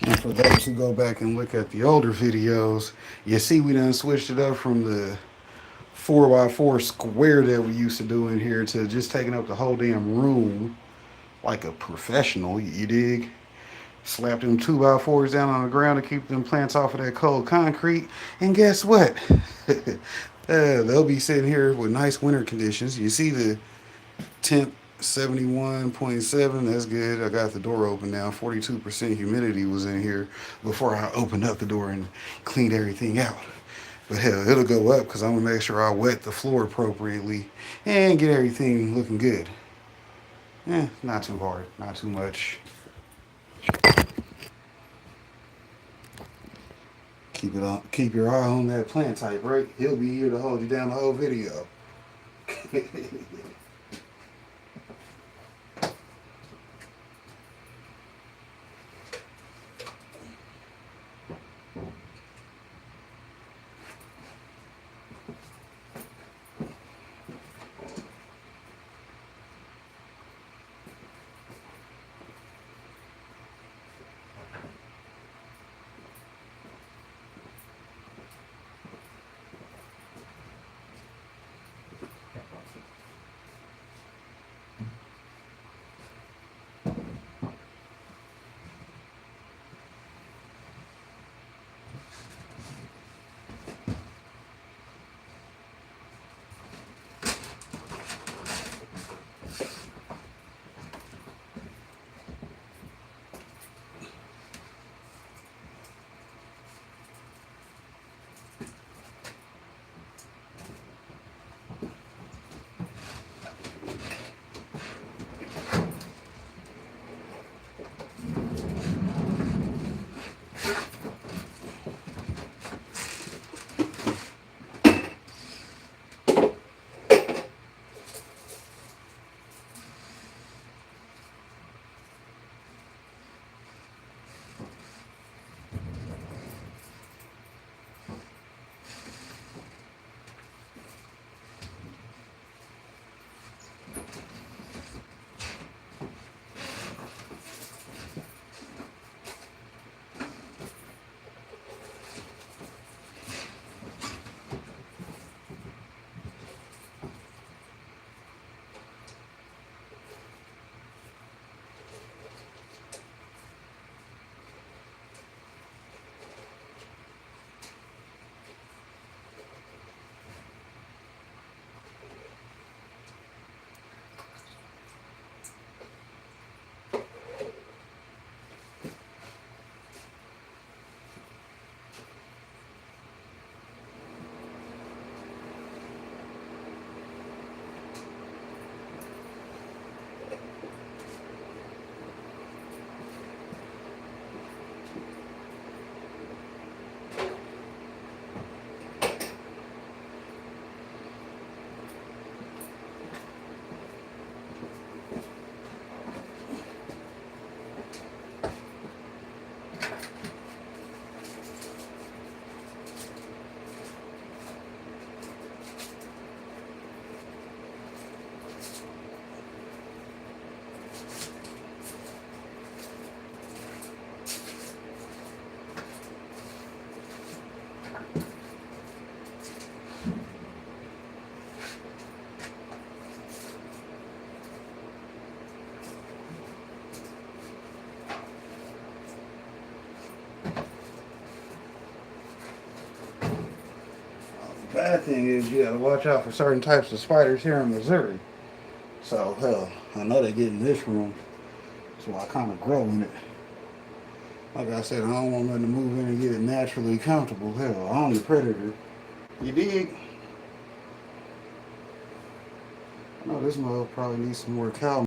And for those who go back and look at the older videos, you see we done switched it up from the 4x4 square that we used to do in here to just taking up the whole damn room like a professional, you dig? Slap them 2x4s down on the ground to keep them plants off of that cold concrete. And guess what? They'll be sitting here with nice winter conditions. You see the temp 71.7. That's good. I got the door open now. 42% humidity was in here before I opened up the door and cleaned everything out. But hell, it'll go up because I'm going to make sure I wet the floor appropriately and get everything looking good. Not too hard, not too much. Keep your eye on that plant type, right? He'll be here to hold you down the whole video. Bad thing is you gotta watch out for certain types of spiders here in Missouri. So hell, I know they get in this room, so I kind of grow in it. Like I said, I don't want them to move in and get it naturally comfortable. Hell, I'm the predator. You dig? I know this mug probably needs some more cow